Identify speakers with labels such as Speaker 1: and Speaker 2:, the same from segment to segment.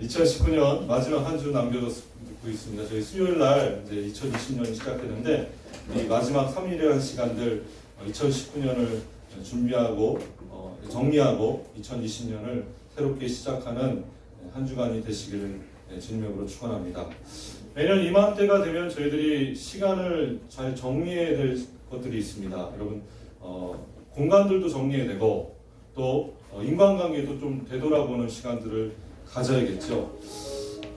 Speaker 1: 2019년 마지막 한 주 남겨두고 있습니다. 저희 수요일 날 이제 2020년이 시작되는데 이 마지막 3일의 시간들 2019년을 준비하고 정리하고 2020년을 새롭게 시작하는 한 주간이 되시기를 주님으로 축원합니다. 매년 이맘때가 되면 저희들이 시간을 잘 정리해야 될 것들이 있습니다. 여러분 공간들도 정리해야 되고 또 인간관계도 좀 되돌아보는 시간들을 가져야겠죠.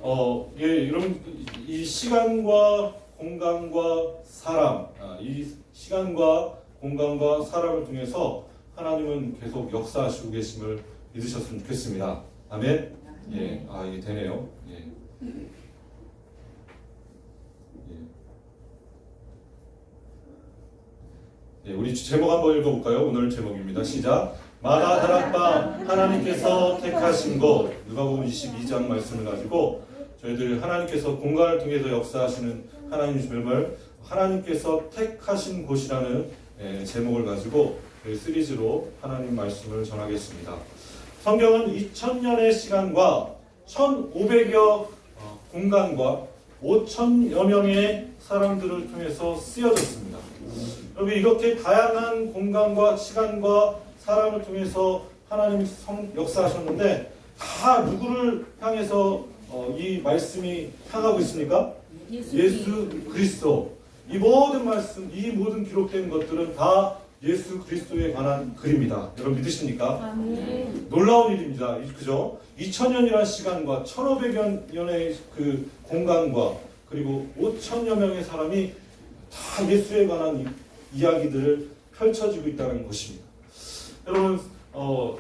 Speaker 1: 여러분 이 시간과 공간과 사람, 이 시간과 공간과 사람을 통해서 하나님은 계속 역사하시고 계심을 믿으셨으면 좋겠습니다. 아멘. 예, 이게 되네요. 예. 예, 우리 제목 한번 읽어볼까요? 오늘 제목입니다. 시작. 마가 다락방 하나님께서 택하신 곳. 누가복음 22장 말씀을 가지고 저희들 하나님께서 공간을 통해서 역사하시는 하나님 주님을 하나님께서 택하신 곳이라는 제목을 가지고 시리즈로 하나님 말씀을 전하겠습니다. 성경은 2000년의 시간과 1500여 공간과 5000여 명의 사람들을 통해서 쓰여졌습니다. 여러분 이렇게 다양한 공간과 시간과 사람을 통해서 하나님이 역사하셨는데 다 누구를 향해서 이 말씀이 향하고 있습니까? 예수 그리스도. 이 모든 말씀, 이 모든 기록된 것들은 다 예수 그리스도에 관한 글입니다. 여러분 믿으십니까? 아멘. 놀라운 일입니다. 그죠? 2000년이라는 시간과 1500여 년의 그 공간과 그리고 5000여 명의 사람이 다 예수에 관한 이야기들을 펼쳐지고 있다는 것입니다. 여러분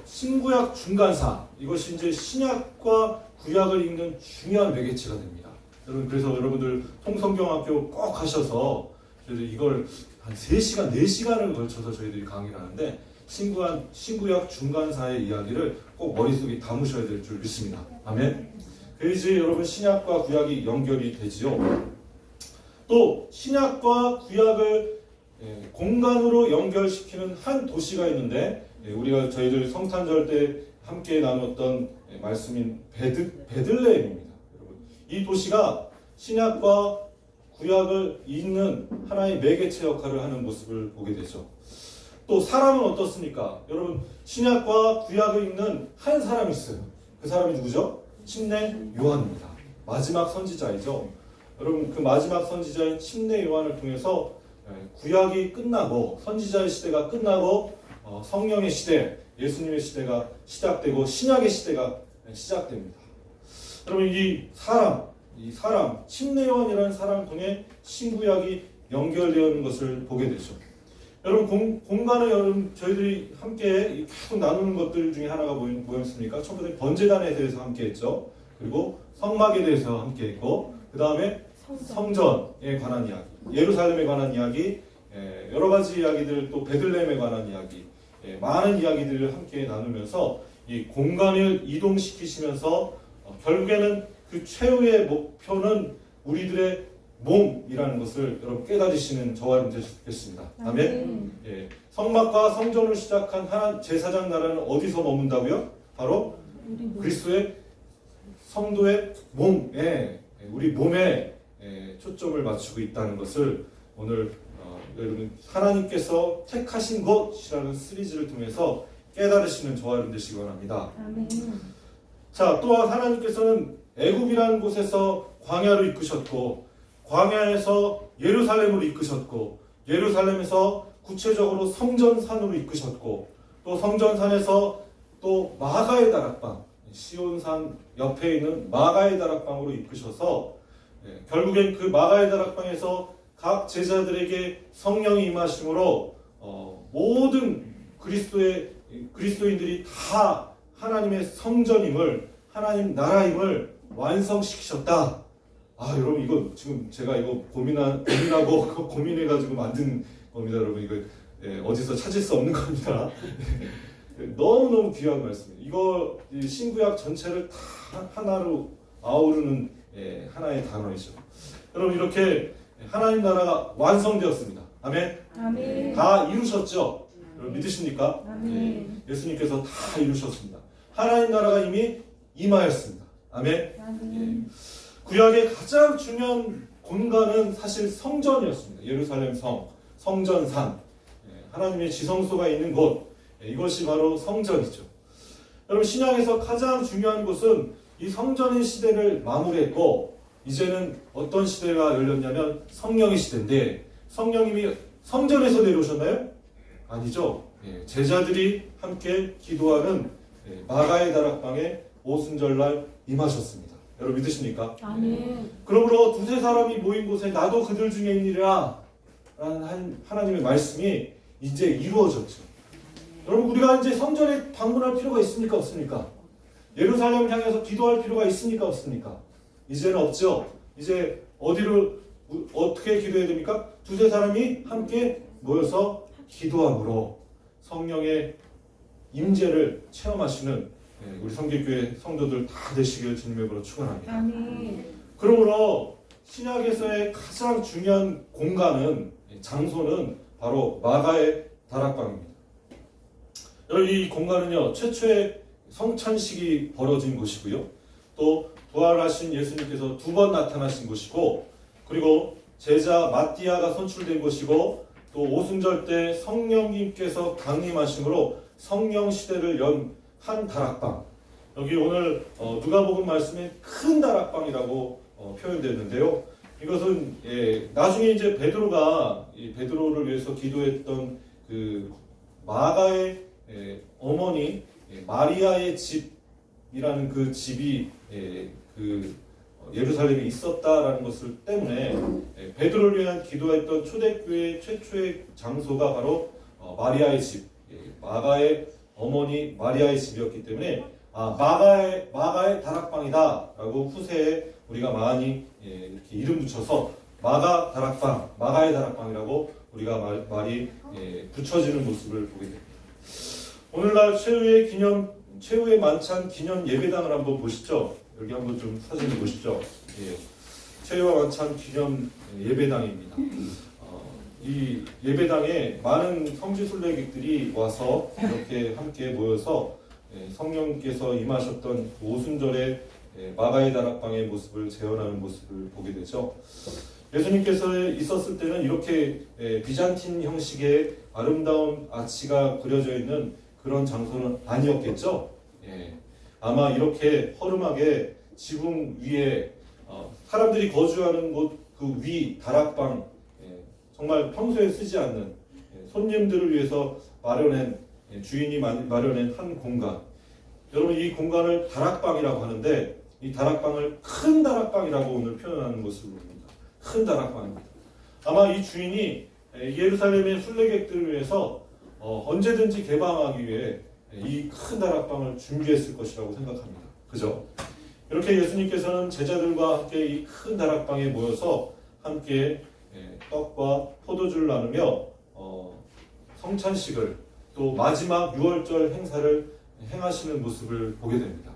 Speaker 1: 신구약 중간사, 이것이 이제 신약과 구약을 읽는 중요한 매개체가 됩니다. 여러분 그래서 여러분들 통성경학교 꼭 가셔서 저희들 이걸 한 3시간, 4시간을 걸쳐서 저희들이 강의를 하는데 신구약 중간사의 이야기를 꼭 머릿속에 담으셔야 될 줄 믿습니다. 아멘. 그래야지 여러분 신약과 구약이 연결이 되지요. 또 신약과 구약을 공간으로 연결시키는 한 도시가 있는데 우리가 저희들 성탄절 때 함께 나눴던 말씀인 베들레헴입니다. 여러분 이 도시가 신약과 구약을 잇는 하나의 매개체 역할을 하는 모습을 보게 되죠. 또 사람은 어떻습니까? 여러분 신약과 구약을 잇는 한 사람이 있어요. 그 사람이 누구죠? 침례 요한입니다. 마지막 선지자이죠. 여러분 그 마지막 선지자인 침례 요한을 통해서 구약이 끝나고 선지자의 시대가 끝나고 성령의 시대, 예수님의 시대가 시작되고 신약의 시대가 시작됩니다. 여러분 이 사람 침례 요한이라는 사람을 통해 신구약이 연결되어 있는 것을 보게 되죠. 여러분 공간을 여러분 저희들이 함께 계속 나누는 것들 중에 하나가 뭐였습니까? 첫 번째 번제단에 대해서 함께 했죠. 그리고 성막에 대해서 함께 했고 그 다음에 성전에 관한 이야기, 예루살렘에 관한 이야기, 여러 가지 이야기들, 또 베들레헴에 관한 이야기, 많은 이야기들을 함께 나누면서 이 공간을 이동시키시면서 결국에는 그 최후의 목표는 우리들의 몸이라는 것을 여러분 깨달으시는 저와 여러분 되시겠습니다. 아멘. 성막과 성전을 시작한 하나님 제사장 나라는 어디서 머문다고요? 바로 그리스도의 성도의 몸에, 우리 몸에 초점을 맞추고 있다는 것을 오늘 여러분 하나님께서 택하신 것이라는 시리즈를 통해서 깨달으시는 저와 여러분 되시기 바랍니다. 아멘. 자, 또한 하나님께서는 애굽이라는 곳에서 광야로 이끄셨고 광야에서 예루살렘으로 이끄셨고 예루살렘에서 구체적으로 성전산으로 이끄셨고 또 성전산에서 또 마가의 다락방, 시온산 옆에 있는 마가의 다락방으로 이끄셔서 결국엔 그 마가의 다락방에서 각 제자들에게 성령이 임하심으로 모든 그리스도인들이 다 하나님의 성전임을, 하나님 나라임을 완성시키셨다. 여러분 이거 지금 제가 이거 고민하고 고민해가지고 만든 겁니다. 여러분 이거 어디서 찾을 수 없는 겁니다. 너무너무 귀한 말씀이에요. 이거 신구약 전체를 다 하나로 아우르는 하나의 단어이죠. 여러분 이렇게 하나님 나라가 완성되었습니다. 아멘. 아멘. 다 이루셨죠? 여러분 믿으십니까? 아멘. 예수님께서 다 이루셨습니다. 하나님 나라가 이미 임하였습니다. 아멘. 예. 구약의 가장 중요한 공간은 사실 성전이었습니다. 예루살렘 성, 성전산, 하나님의 지성소가 있는 곳, 이것이 바로 성전이죠. 여러분, 신약에서 가장 중요한 곳은 이 성전의 시대를 마무리했고 이제는 어떤 시대가 열렸냐면 성령의 시대인데, 성령님이 성전에서 내려오셨나요? 아니죠. 제자들이 함께 기도하는 마가의 다락방에 오순절날 임하셨습니다. 여러분 믿으십니까?
Speaker 2: 아멘.
Speaker 1: 그러므로 두세 사람이 모인 곳에 나도 그들 중에 있느니라 라는 하나님의 말씀이 이제 이루어졌죠. 여러분, 우리가 이제 성전에 방문할 필요가 있습니까? 없습니까? 예루살렘을 향해서 기도할 필요가 있습니까? 없습니까? 이제는 없죠. 이제 어떻게 기도해야 됩니까? 두세 사람이 함께 모여서 기도함으로 성령의 임재를 체험하시는 우리 성결교회 성도들 다 되시길 주님의 이름으로 축원합니다.
Speaker 2: 아멘.
Speaker 1: 그러므로 신약에서의 가장 중요한 공간은, 장소는 바로 마가의 다락방입니다. 여러분, 이 공간은요, 최초의 성찬식이 벌어진 곳이고요, 또 부활하신 예수님께서 2번 나타나신 곳이고, 그리고 제자 마띠아가 선출된 곳이고, 또 오순절 때 성령님께서 강림하심으로 성령 시대를 연 한 다락방. 여기 오늘 누가복음 말씀에 큰 다락방이라고 표현됐는데요. 이것은 나중에 이제 베드로를 위해서 기도했던 그 마가의 어머니 마리아의 집이라는 그 집이 그 예루살렘에 있었다라는 것을 때문에 베드로를 위한 기도했던 초대교회 최초의 장소가 바로 마리아의 집, 마가의 어머니 마리아의 집이었기 때문에 마가의 다락방이다라고 후세에 우리가 많이 이렇게 이름 붙여서 마가 다락방, 마가의 다락방이라고 우리가 말이 붙여지는 모습을 보게 됩니다. 오늘날 최후의 만찬 기념 예배당을 한번 보시죠. 여기 한번 좀 사진을 보시죠. 최후의 만찬 기념 예배당입니다. 이 예배당에 많은 성지순례객들이 와서 이렇게 함께 모여서 성령께서 임하셨던 오순절의 마가의 다락방의 모습을 재현하는 모습을 보게 되죠. 예수님께서 있었을 때는 이렇게 비잔틴 형식의 아름다운 아치가 그려져 있는 그런 장소는 아니었겠죠. 아마 이렇게 허름하게 지붕 위에 사람들이 거주하는 곳 그 위 다락방, 정말 평소에 쓰지 않는 손님들을 위해서 마련한 주인이 마련한 한 공간. 여러분, 이 공간을 다락방이라고 하는데 이 다락방을 큰 다락방이라고 오늘 표현하는 모습을 봅니다. 큰 다락방입니다. 아마 이 주인이 예루살렘의 순례객들을 위해서 언제든지 개방하기 위해 이 큰 다락방을 준비했을 것이라고 생각합니다. 그죠? 이렇게 예수님께서는 제자들과 함께 이 큰 다락방에 모여서 함께 떡과 포도주를 나누며 성찬식을, 또 마지막 6월절 행사를 행하시는 모습을 보게 됩니다.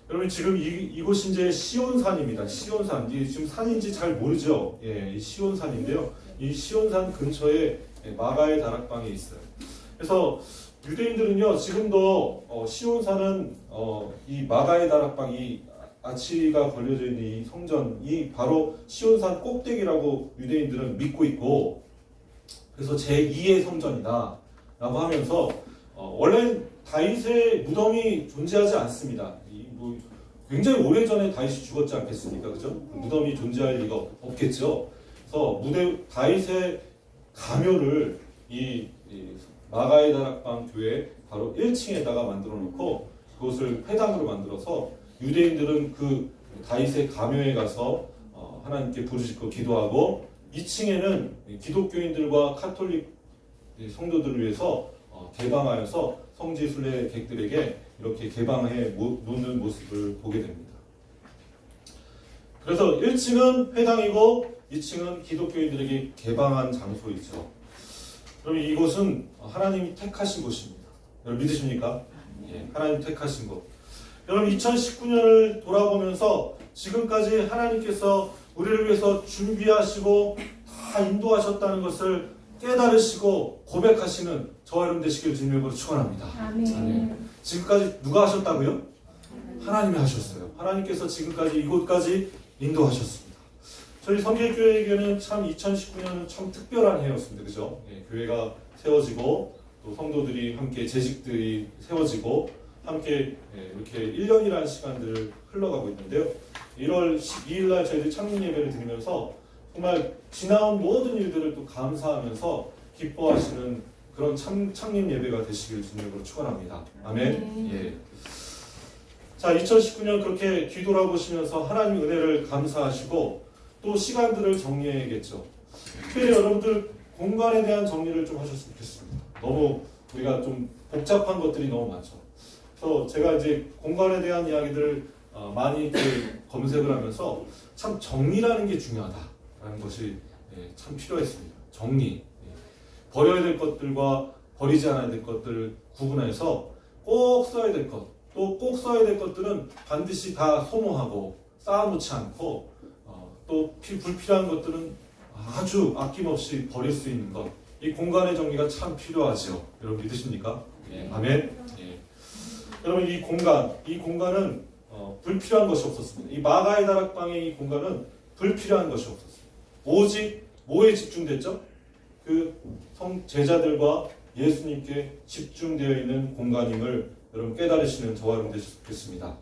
Speaker 1: 여러분, 지금 이곳이 이제 시온산입니다. 시온산. 이게 지금 산인지 잘 모르죠. 이 시온산인데요. 이 시온산 근처에 마가의 다락방이 있어요. 그래서 유대인들은요, 지금도 시온산은 이 마가의 다락방, 이 아치가 걸려져 있는 이 성전이 바로 시온산 꼭대기라고 유대인들은 믿고 있고, 그래서 제2의 성전이다 라고 하면서 원래 다윗의 무덤이 존재하지 않습니다. 굉장히 오래전에 다윗이 죽었지 않겠습니까? 그죠? 무덤이 존재할 리가 없겠죠. 그래서 다윗의 가묘를 이 마가의 다락방 교회 바로 1층에다가 만들어 놓고 그것을 회당으로 만들어서 유대인들은 그 다윗의 가묘에 가서 하나님께 부르짖고 기도하고, 2층에는 기독교인들과 카톨릭 성도들을 위해서 개방하여서 성지순례객들에게 이렇게 개방해 놓는 모습을 보게 됩니다. 그래서 1층은 회당이고 2층은 기독교인들에게 개방한 장소이죠. 그럼 이곳은 하나님이 택하신 곳입니다. 여러분 믿으십니까? 하나님 택하신 곳. 여러분, 2019년을 돌아보면서 지금까지 하나님께서 우리를 위해서 준비하시고 다 인도하셨다는 것을 깨달으시고 고백하시는 저와 여러분 되시길 주님으로 축원합니다.
Speaker 2: 아멘.
Speaker 1: 지금까지 누가 하셨다고요? 하나님이 하셨어요. 하나님께서 지금까지 이곳까지 인도하셨습니다. 저희 성결교회에게는 참 2019년은 참 특별한 해였습니다. 그죠? 예, 교회가 세워지고 또 성도들이 함께 재직들이 세워지고 함께 이렇게 1년이라는 시간들을 흘러가고 있는데요. 1월 12일 날 저희들이 창립 예배를 드리면서 정말 지나온 모든 일들을 또 감사하면서 기뻐하시는 그런 창립 예배가 되시길 주님으로 축원합니다. 아멘. 예. 자, 2019년 그렇게 뒤돌아보시면서 하나님 은혜를 감사하시고 또 시간들을 정리해야겠죠. 특별히 여러분들 공간에 대한 정리를 좀 하셨으면 좋겠습니다. 너무 우리가 좀 복잡한 것들이 너무 많죠. 그래서 제가 이제 공간에 대한 이야기들을 많이 검색을 하면서 참 정리라는 게 중요하다라는 것이 참 필요했습니다. 정리. 버려야 될 것들과 버리지 않아야 될 것들을 구분해서 꼭 써야 될 것, 또 꼭 써야 될 것들은 반드시 다 소모하고 쌓아놓지 않고 또 불필요한 것들은 아주 아낌없이 버릴 수 있는 것. 이 공간의 정리가 참 필요하죠. 여러분 믿으십니까? 예. 아멘. 예. 여러분 이 공간은 불필요한 것이 없었습니다. 이 마가의 다락방의 이 공간은 불필요한 것이 없었습니다. 오직 뭐에 집중됐죠? 그 제자들과 예수님께 집중되어 있는 공간임을 여러분 깨달으시는 저와 여러분 되셨겠습니다.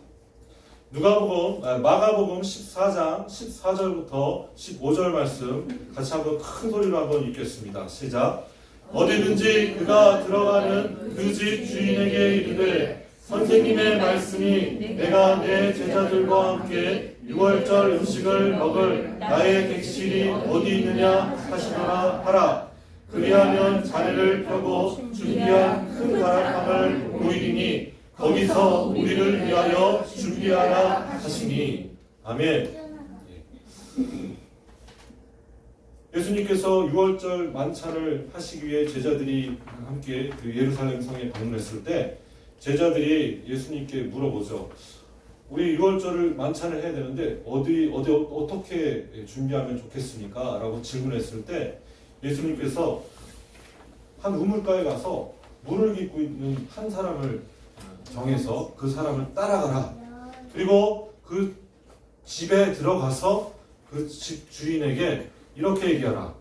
Speaker 1: 마가복음 14장 14절부터 15절 말씀 같이 한번 큰 소리로 한번 읽겠습니다. 시작. 어디든지 그가 들어가는 그 집 주인에게 이르되 선생님의 말씀이 내가 내 제자들과 함께 유월절 음식을 먹을 나의 객실이 어디 있느냐 하시더라 하라. 그리하면 자리를 펴고 준비한 큰 다락방을 보이리니 거기서 우리를 위하여 준비하라 하시니. 아멘. 예수님께서 유월절 만찬을 하시기 위해 제자들이 함께 그 예루살렘 성에 방문했을 때 제자들이 예수님께 물어보죠. 우리 유월절을 만찬을 해야 되는데 어떻게 준비하면 좋겠습니까? 라고 질문했을 때 예수님께서 한 우물가에 가서 물을 깃고 있는 한 사람을 정해서 그 사람을 따라가라. 그리고 그 집에 들어가서 그 집 주인에게 이렇게 얘기하라.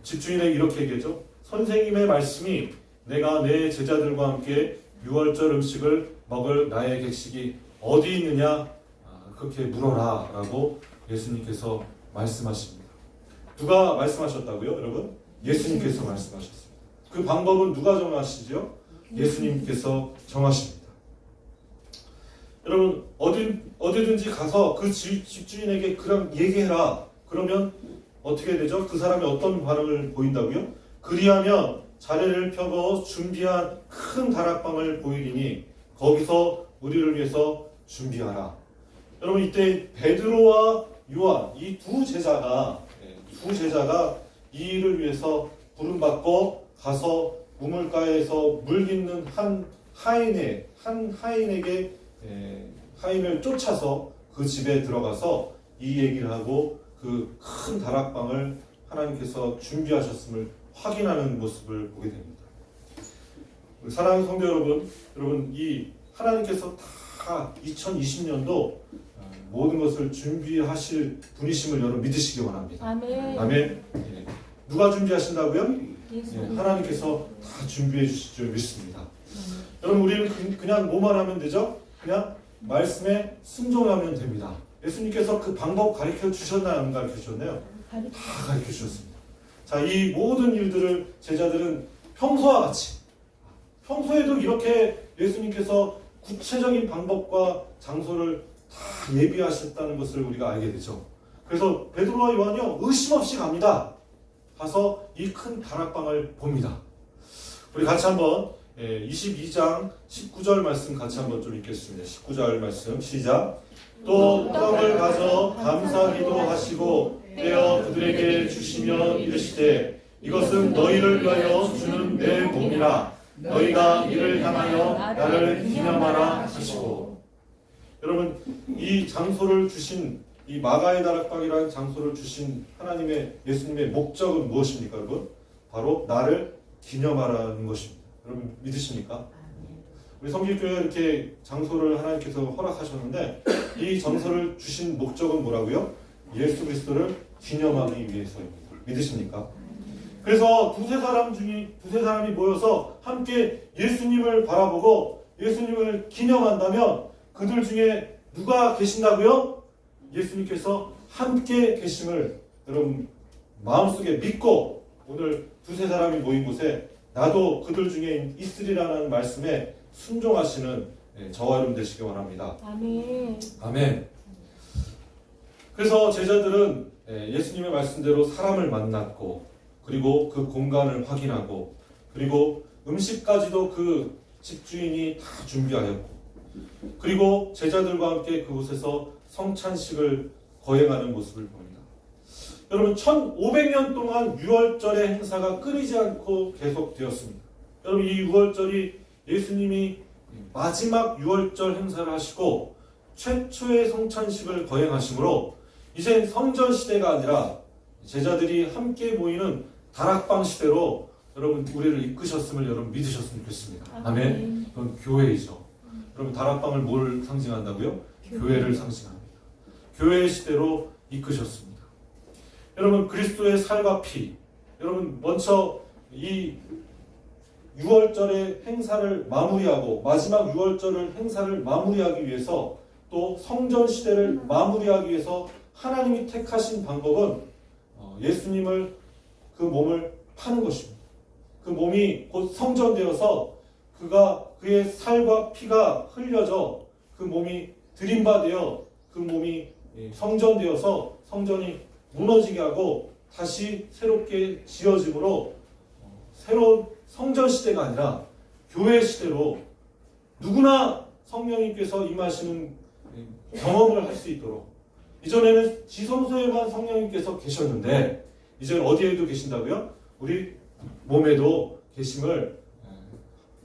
Speaker 1: 집 주인에게 이렇게 얘기했죠. 선생님의 말씀이 내가 내 제자들과 함께 유월절 음식을 먹을 나의 객식이 어디 있느냐 그렇게 물어라 라고 예수님께서 말씀하십니다. 누가 말씀하셨다고요, 여러분? 예수님께서 말씀하셨습니다. 그 방법은 누가 정하시죠? 예수님께서 정하십니다. 여러분 어디든지 가서 그 집주인에게 그럼 얘기해라. 그러면 어떻게 되죠? 그 사람이 어떤 반응을 보인다고요? 그리하면 자리를 펴고 준비한 큰 다락방을 보이리니 거기서 우리를 위해서 준비하라. 여러분 이때 베드로와 요한 이 두 제자가 이 일을 위해서 부름받고 가서 우물가에서 물 깃는 한 하인에게 하인을 쫓아서 그 집에 들어가서 이 얘기를 하고 그 큰 다락방을 하나님께서 준비하셨음을 확인하는 모습을 보게 됩니다. 사랑하는 성도 여러분 이 하나님께서 다 2020년도 모든 것을 준비하실 분이심을 여러분 믿으시기 원합니다.
Speaker 2: 아멘.
Speaker 1: 아멘. 예. 누가 준비하신다고요? 하나님께서 다 준비해 주실 줄 믿습니다. 여러분 우리는 그냥 뭐만 하면 되죠? 그냥 말씀에 순종하면 됩니다. 예수님께서 그 방법 가르쳐 주셨나요? 안 가르쳐 주셨나요? 다 가르쳐 주셨습니다. 자, 이 모든 일들을 제자들은 평소와 같이 평소에도 이렇게 예수님께서 구체적인 방법과 장소를 다 예비하셨다는 것을 우리가 알게 되죠. 그래서 베드로와 요한이요 의심 없이 갑니다. 가서 이 큰 다락방을 봅니다. 우리 같이 한번 22장 19절 말씀 같이 한번 좀 읽겠습니다. 19절 말씀 시작. 또 떡을 가져 감사기도 하시고 떼어 그들에게 주시며 이르시되 이것은 너희를 위하여 주는 내 몸이라. 너희가 이를 향하여 나를 기념하라 하시고. 여러분 이 장소를 주신 이 마가의 다락방이라는 장소를 주신 하나님의 예수님의 목적은 무엇입니까, 여러분? 바로 나를 기념하라는 것입니다. 여러분 믿으십니까? 우리 우리 성길교회 이렇게 장소를 하나님께서 허락하셨는데 이 장소를 주신 목적은 뭐라고요? 예수 그리스도를 기념하기 위해서입니다. 믿으십니까? 그래서 두세 사람이 모여서 함께 예수님을 바라보고 예수님을 기념한다면 그들 중에 누가 계신다고요? 예수님께서 함께 계심을 여러분 마음속에 믿고 오늘 두세 사람이 모인 곳에 나도 그들 중에 있으리라는 말씀에 순종하시는 저와 여러분 되시기 원합니다.
Speaker 2: 아멘.
Speaker 1: 아멘. 그래서 제자들은 예수님의 말씀대로 사람을 만났고 그리고 그 공간을 확인하고 그리고 음식까지도 그 집주인이 다 준비하였고 그리고 제자들과 함께 그곳에서 성찬식을 거행하는 모습을 봅니다. 여러분 1500년 동안 유월절의 행사가 끊이지 않고 계속되었습니다. 여러분 이 유월절이 예수님이 마지막 유월절 행사를 하시고 최초의 성찬식을 거행하시므로 이제 성전 시대가 아니라 제자들이 함께 모이는 다락방 시대로 여러분 우리를 이끄셨음을 여러분 믿으셨으면 좋겠습니다. 아멘. 그건 교회이죠. 여러분 다락방을 뭘 상징한다고요? 교회를 상징합니다. 교회의 시대로 이끄셨습니다. 여러분 그리스도의 살과 피, 여러분 먼저 이 6월절의 행사를 마무리하고 마지막 6월절을 행사를 마무리하기 위해서 또 성전 시대를 마무리하기 위해서 하나님이 택하신 방법은 예수님을 그 몸을 파는 것입니다. 그 몸이 곧 성전되어서 그의 살과 피가 흘려져 그 몸이 드림바되어 그 몸이 성전되어서 성전이 무너지게 하고 다시 새롭게 지어짐으로 새로운 성전 시대가 아니라 교회 시대로 누구나 성령님께서 임하시는 경험을 할 수 있도록 이전에는 지성소에만 성령님께서 계셨는데 이제는 어디에도 계신다고요? 우리 몸에도 계심을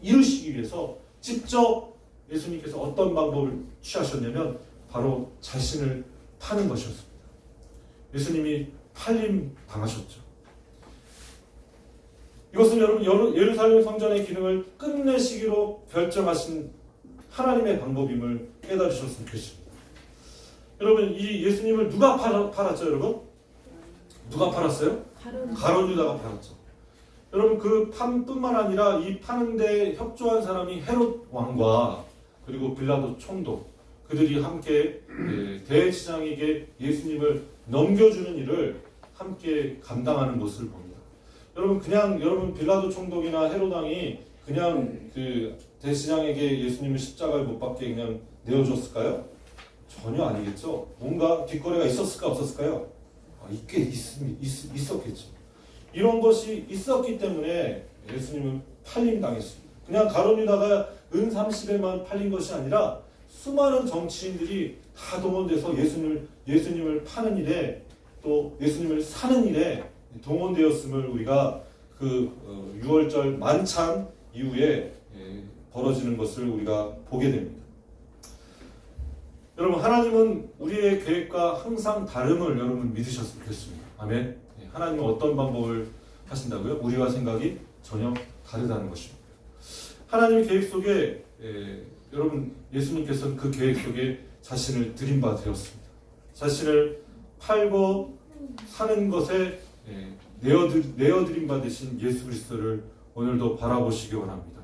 Speaker 1: 이루시기 위해서 직접 예수님께서 어떤 방법을 취하셨냐면 바로 자신을 파는 것이었습니다. 예수님이 팔림 당하셨죠. 이것은 여러분 예루살렘 성전의 기능을 끝내시기로 결정하신 하나님의 방법임을 깨달으셨으면 좋겠습니다. 여러분 이 예수님을 누가 팔았죠 여러분? 누가 팔았어요? 가룟 유다가 팔았죠. 여러분 그 판뿐만 아니라 이 파는데 협조한 사람이 헤롯 왕과 그리고 빌라도 총독 그들이 함께 대제사장에게 예수님을 넘겨주는 일을 함께 감당하는 모습을 봅니다. 여러분 빌라도 총독이나 헤롯 왕이 그냥 그 대제사장에게 예수님을 십자가에 못 박게 그냥 내어줬을까요? 전혀 아니겠죠. 뭔가 뒷거래가 있었을까 없었을까요? 있었겠죠. 이런 것이 있었기 때문에 예수님은 팔림당했습니다. 그냥 가룟 유다가 은 30에만 팔린 것이 아니라 수많은 정치인들이 다 동원돼서 예수님을 파는 일에 또 예수님을 사는 일에 동원되었음을 우리가 그 6월절 만찬 이후에 벌어지는 것을 우리가 보게 됩니다. 여러분 하나님은 우리의 계획과 항상 다름을 여러분 믿으셨으면 좋겠습니다. 아멘. 하나님은 어떤 방법을 하신다고요? 우리와 생각이 전혀 다르다는 것입니다. 하나님의 계획 속에 여러분 예수님께서는 그 계획 속에 자신을 드린 바 되었습니다. 자신을 팔고 사는 것에 내어드린 바 되신 예수 그리스도를 오늘도 바라보시기 원합니다.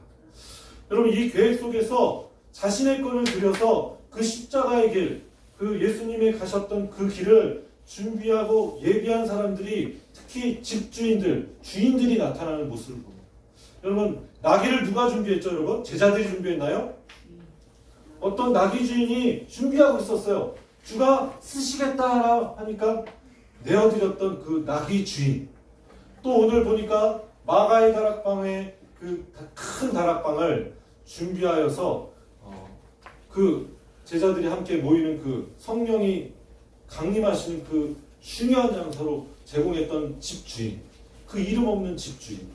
Speaker 1: 여러분 이 계획 속에서 자신의 것을 들여서 그 십자가의 길, 그 예수님이 가셨던 그 길을 준비하고 예비한 사람들이 특히 집주인들, 주인들이 나타나는 모습을 봅니다. 여러분 나귀를 누가 준비했죠 여러분? 제자들이 준비했나요? 어떤 나귀 주인이 준비하고 있었어요. 주가 쓰시겠다 하니까 내어드렸던 그 나귀 주인. 또 오늘 보니까 마가의 다락방에 그 큰 다락방을 준비하여서 그 제자들이 함께 모이는 그 성령이 강림하시는 그 중요한 장소로 제공했던 집주인, 그 이름 없는 집주인.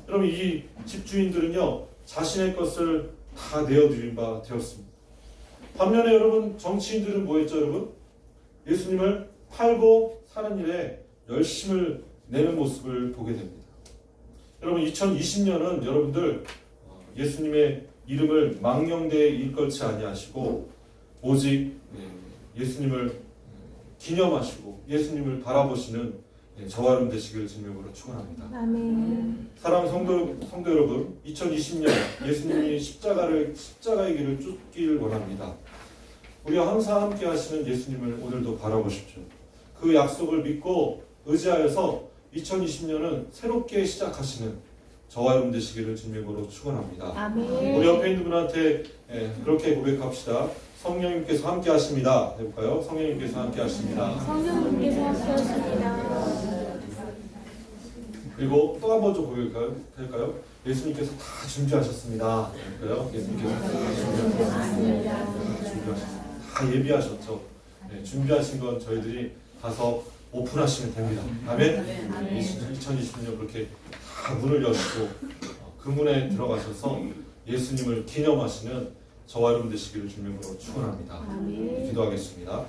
Speaker 1: 여러분 이 집주인들은요 자신의 것을 다 내어드린 바 되었습니다. 반면에 여러분 정치인들은 뭐했죠 여러분? 예수님을 팔고 사는 일에 열심을 내는 모습을 보게 됩니다. 여러분 2020년은 여러분들 예수님의 이름을 망령되이 일컬지 아니하시고 오직 예수님을 기념하시고 예수님을 바라보시는 저와 여러분 되시기를 주님으로 축원합니다.
Speaker 2: 아멘.
Speaker 1: 사랑하는 성도 여러분, 2020년 예수님이 십자가의 길을 쫓기를 원합니다. 우리와 항상 함께 하시는 예수님을 오늘도 바라보십시오. 그 약속을 믿고 의지하여서 2020년은 새롭게 시작하시는 저와 여러분 되시기를 주님으로 축원합니다.
Speaker 2: 아멘.
Speaker 1: 우리 옆에 있는 분한테 그렇게 고백합시다. 성령님께서 함께 하십니다. 해볼까요? 성령님께서 함께 하십니다.
Speaker 2: 성령님께서 함께하십니다.
Speaker 1: 그리고 또 한 번 좀 고백할까요? 예수님께서 다 준비하셨습니다. 해볼까요? 예수님께서 다 준비하셨습니다. 다 예비하셨죠. 준비하신 건 저희들이 가서 오픈하시면 됩니다. 아멘? 2020년 그렇게 다 문을 여시고 그 문에 들어가셔서 예수님을 기념하시는 저와 여러분 되시기를 주님으로 축원합니다. 기도하겠습니다.